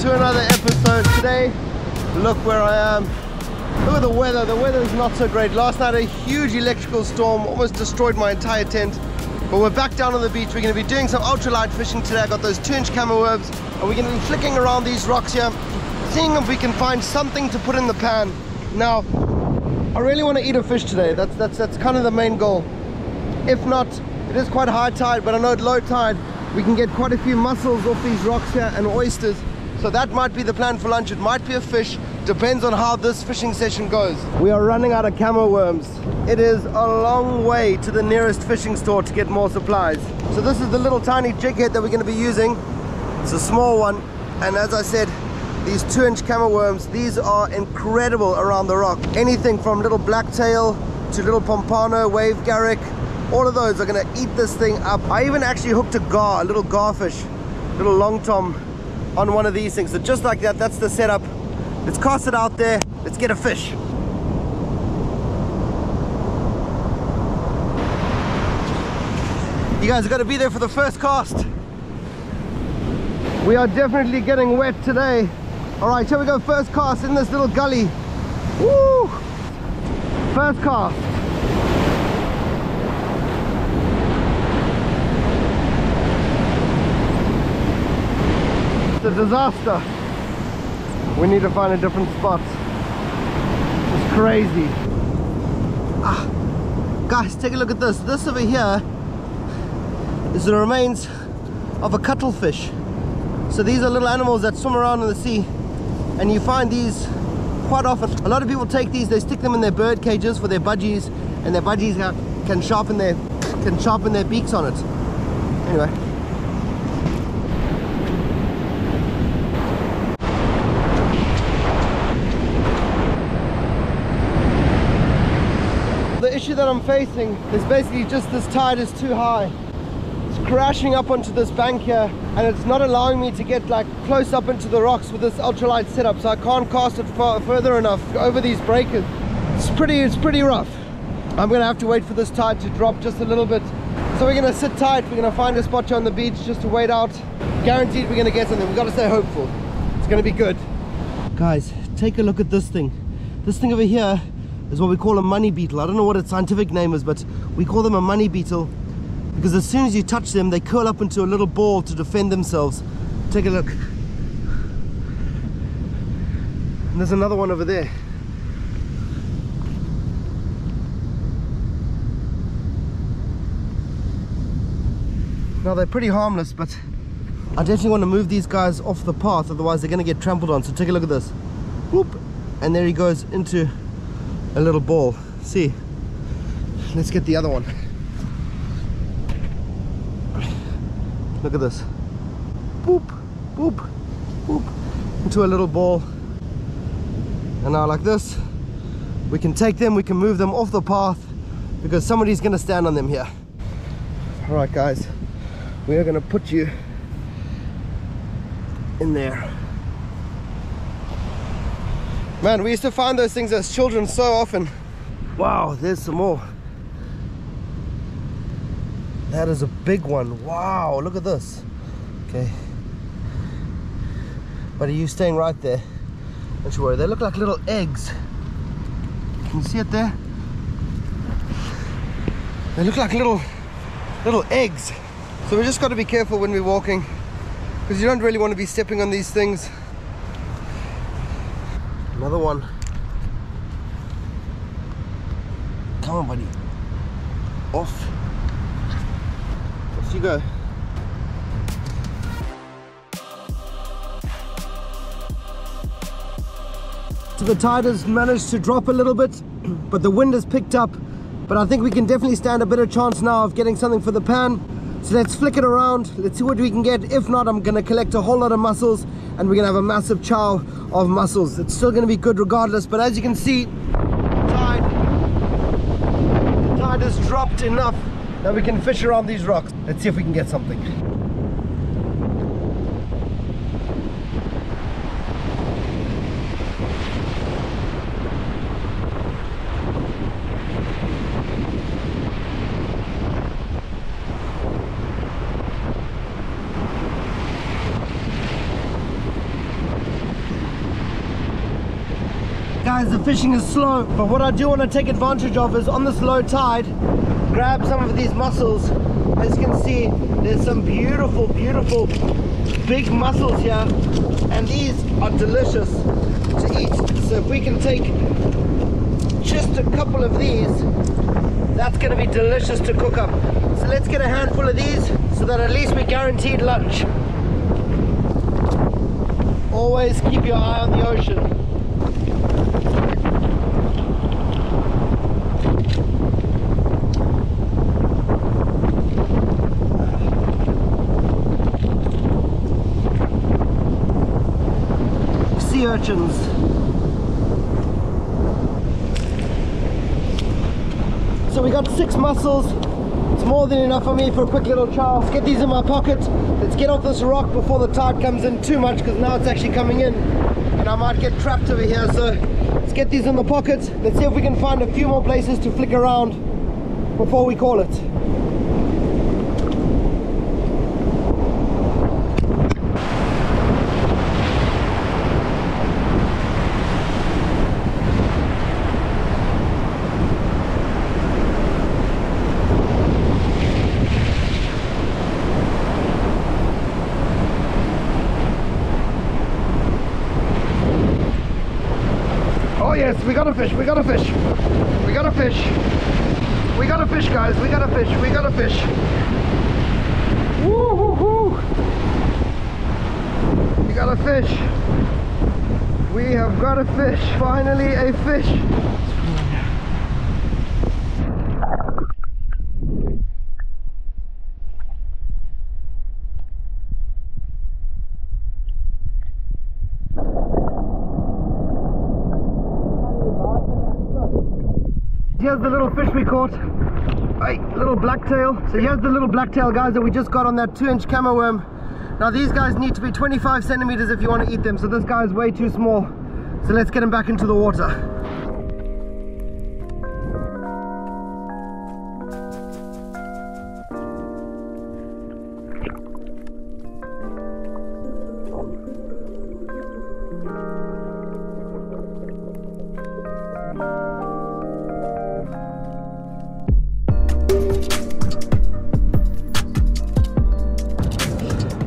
to another episode. Today, look where I am. Look at the weather. The weather is not so great. Last night a huge electrical storm almost destroyed my entire tent. But we're back down on the beach. We're going to be doing some ultralight fishing today. I got those 2-inch camo worms, and we're going to be flicking around these rocks here, seeing if we can find something to put in the pan. Now, I really want to eat a fish today. That's kind of the main goal. If not, it is quite high tide, but I know at low tide we can get quite a few mussels off these rocks here and oysters. So that might be the plan for lunch. It might be a fish. Depends on how this fishing session goes. We are running out of camo worms. It is a long way to the nearest fishing store to get more supplies. So this is the little tiny jig head that we're going to be using. It's a small one, and as I said, these 2-inch camo worms, these are incredible around the rock. Anything from little blacktail to little pompano, wave garrick, all of those are going to eat this thing up. I even actually hooked a little garfish, little long tom on one of these things. So just like that, that's the setup. Let's cast it out there. Let's get a fish. You guys have got to be there for the first cast. We are definitely getting wet today. All right, here we go. First cast in this little gully. Woo! First cast. It's a disaster. We need to find a different spot. It's crazy. Guys, take a look at this. This over here is the remains of a cuttlefish. So these are little animals that swim around in the sea, and you find these quite often. A lot of people take these, they stick them in their bird cages for their budgies, and their budgies can sharpen their beaks on it. Anyway. The issue that I'm facing is basically just this tide is too high. It's crashing up onto this bank here, and it's not allowing me to get like close up into the rocks with this ultralight setup, so I can't cast it further enough over these breakers. It's pretty rough. I'm gonna have to wait for this tide to drop just a little bit. So we're gonna sit tight. We're gonna find a spot here on the beach just to wait out. Guaranteed we're gonna get something. We've got to stay hopeful. It's gonna be good. Guys, take a look at this thing. This thing over here is what we call a money beetle. I don't know what its scientific name is, but we call them a money beetle because as soon as you touch them, they curl up into a little ball to defend themselves. Take a look. And there's another one over there. Now they're pretty harmless, but I definitely want to move these guys off the path, otherwise they're going to get trampled on. So take a look at this. Whoop! And there he goes into a little ball. See, let's get the other one. Look at this. Boop, boop, boop, into a little ball. And now like this, we can take them, we can move them off the path because somebody's going to stand on them here. All right guys, we are going to put you in there. Man, we used to find those things as children so often. Wow, there's some more. That is a big one. Wow, look at this. Okay. But are you staying right there? Don't you worry, they look like little eggs. Can you see it there? They look like little eggs. So we just got to be careful when we're walking, because you don't really want to be stepping on these things. Another one. Come on, buddy. Off. Off you go. So the tide has managed to drop a little bit, but the wind has picked up. But I think we can definitely stand a better chance now of getting something for the pan. So let's flick it around. Let's see what we can get. If not, I'm going to collect a whole lot of mussels, and we're going to have a massive chow of mussels. It's still going to be good regardless, but as you can see, the tide has dropped enough that we can fish around these rocks. Let's see if we can get something. guys, the fishing is slow, but what I do want to take advantage of is on this low tide, grab some of these mussels. As you can see, there's some beautiful, beautiful big mussels here, and these are delicious to eat. So if we can take just a couple of these, that's going to be delicious to cook up. So let's get a handful of these so that at least we're guaranteed lunch. Always keep your eye on the ocean. Sea urchins. So we got 6 mussels. It's more than enough for me for a quick little chow. Let's get these in my pocket. Let's get off this rock before the tide comes in too much, because now it's actually coming in and I might get trapped over here. So let's get these in the pocket. Let's see if we can find a few more places to flick around before we call it. Oh yes, we got a fish, we got a fish, we got a fish, we got a fish, guys, we got a fish, we got a fish. Woo hoo hoo! We got a fish. We have got a fish. Finally a fish. Here's the little fish we caught. Hey, little blacktail. So here's the little blacktail, guys, that we just got on that 2-inch camo worm. Now these guys need to be 25 centimeters if you want to eat them. So this guy is way too small. So let's get him back into the water.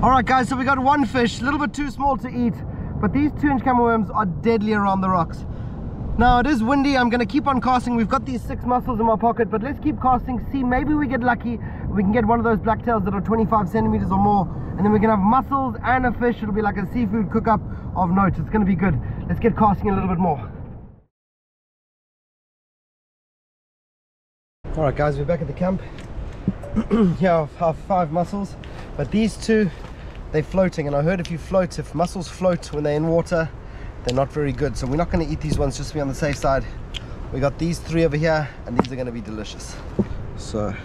Alright guys, so we got one fish, a little bit too small to eat, but these 2-inch camo worms are deadly around the rocks. Now it is windy, I'm going to keep on casting. We've got these 6 mussels in my pocket, but let's keep casting, see, maybe we get lucky, we can get one of those blacktails that are 25 centimeters or more, and then we can have mussels and a fish. It'll be like a seafood cook-up of note. It's going to be good. Let's get casting a little bit more. Alright guys, we're back at the camp. Here I have 5 mussels, but these 2, they're floating, and I heard if mussels float when they're in water, they're not very good. So we're not going to eat these ones, just to be on the safe side. We got these 3 over here, and these are going to be delicious. So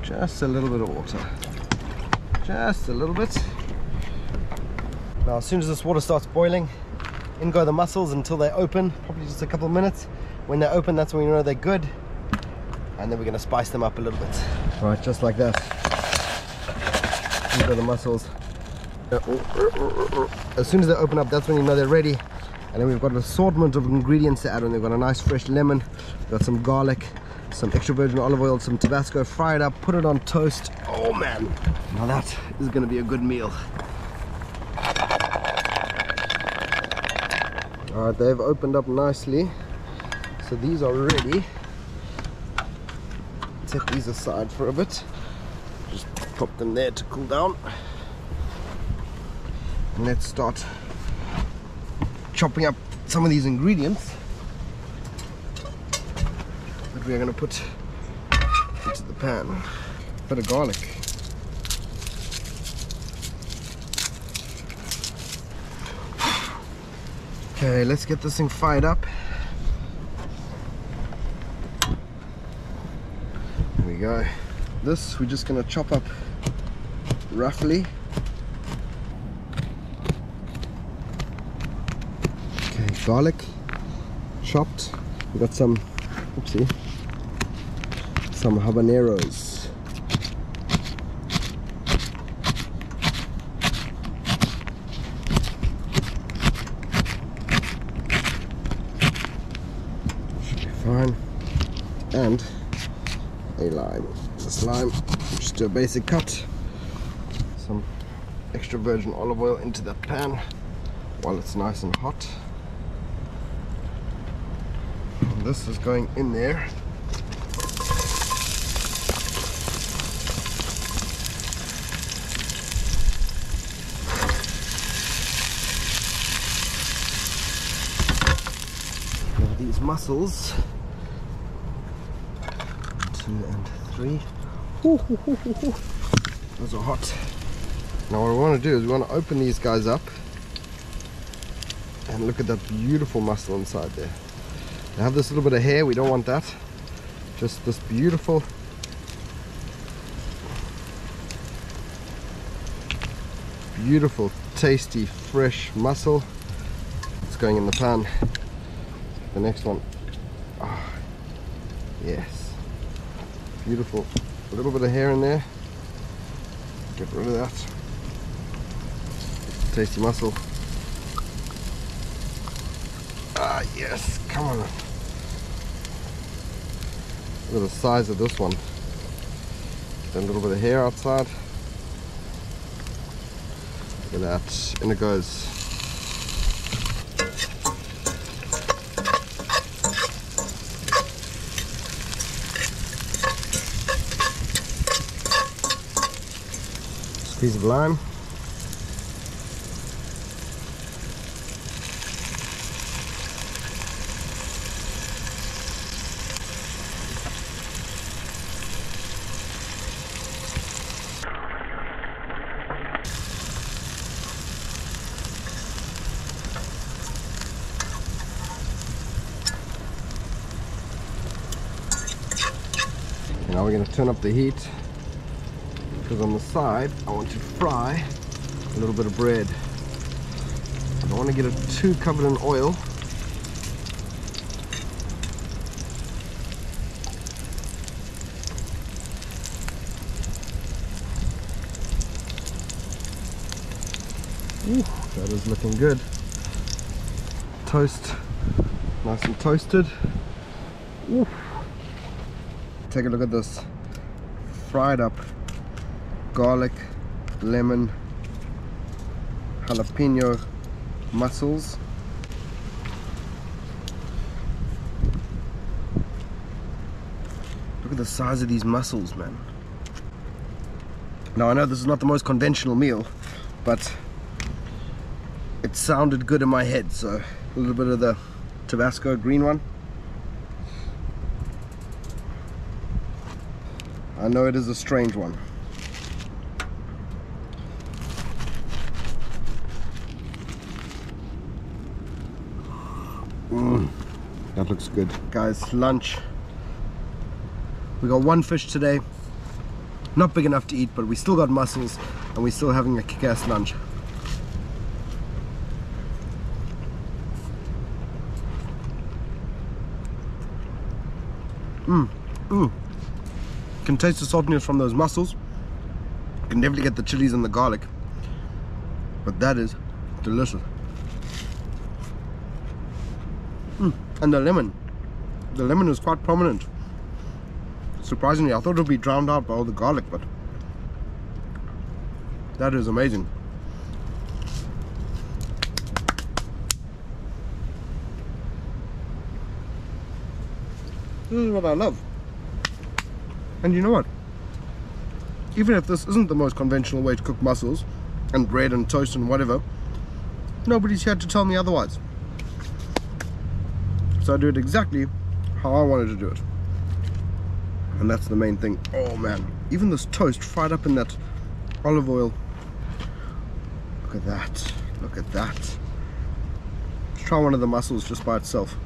just a little bit of water, just a little bit. Now as soon as this water starts boiling, in go the mussels until they open, probably just a couple of minutes. When they open, that's when we know they're good, and then we're going to spice them up a little bit. Right, just like that. In go the mussels. As soon as they open up, that's when you know they're ready. And then we've got an assortment of ingredients to add on. They've got a nice fresh lemon, we've got some garlic, some extra virgin olive oil, some Tabasco, fry it up, put it on toast. Oh man, now that is going to be a good meal. Alright, they've opened up nicely, so these are ready. Set these aside for a bit, just pop them there to cool down, and let's start chopping up some of these ingredients that we are going to put into the pan. A bit of garlic, okay, let's get this thing fired up. There we go. This we're just going to chop up roughly. Okay, garlic chopped. We got some, oopsie, some habaneros. and a lime. This lime, just do a basic cut, some extra virgin olive oil into that pan while it's nice and hot. And this is going in there. These mussels, 2 and 3. Those are hot. Now what I want to do is we want to open these guys up and look at that beautiful mussel inside there. They have this little bit of hair, we don't want that. Just this beautiful tasty fresh mussel. It's going in the pan. The next one, oh, yes, beautiful. A little bit of hair in there, get rid of that. Tasty mussel. Ah, yes, come on. Look at the size of this one. Get a little bit of hair outside. Look at that, in it goes. Piece of lime. Now we're going to turn up the heat, because on the side I want to fry a little bit of bread. I don't want to get it too covered in oil. Ooh, that is looking good. Toast, nice and toasted. Ooh. Take a look at this fried up garlic, lemon, jalapeno mussels. Look at the size of these mussels, man. Now I know this is not the most conventional meal, but it sounded good in my head, so a little bit of the Tabasco green one. I know it is a strange one. That looks good. Guys, lunch. We got one fish today. Not big enough to eat, but we still got mussels and we're still having a kick-ass lunch. Can taste the saltiness from those mussels. Can definitely get the chilies and the garlic, but that is delicious. And the lemon is quite prominent. Surprisingly, I thought it would be drowned out by all the garlic, but that is amazing. This is what I love. And you know what? Even if this isn't the most conventional way to cook mussels and bread and toast and whatever, nobody's here to tell me otherwise. So I do it exactly how I wanted to do it. And that's the main thing. Oh man, even this toast fried up in that olive oil. Look at that. Look at that. Let's try one of the mussels just by itself.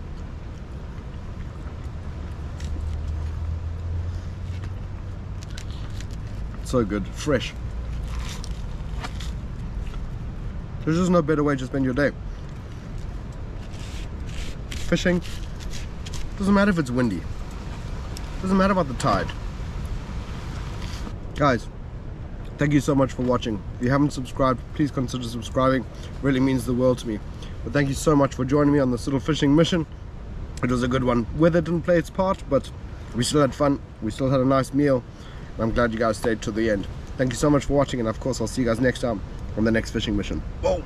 So good, fresh. There's just no better way to spend your day. Fishing, doesn't matter if it's windy, doesn't matter about the tide. Guys, thank you so much for watching. If you haven't subscribed, please consider subscribing. It really means the world to me. But thank you so much for joining me on this little fishing mission. It was a good one. Weather didn't play its part, but we still had fun, we still had a nice meal, and I'm glad you guys stayed to the end. Thank you so much for watching, and of course I'll see you guys next time on the next fishing mission. Whoa!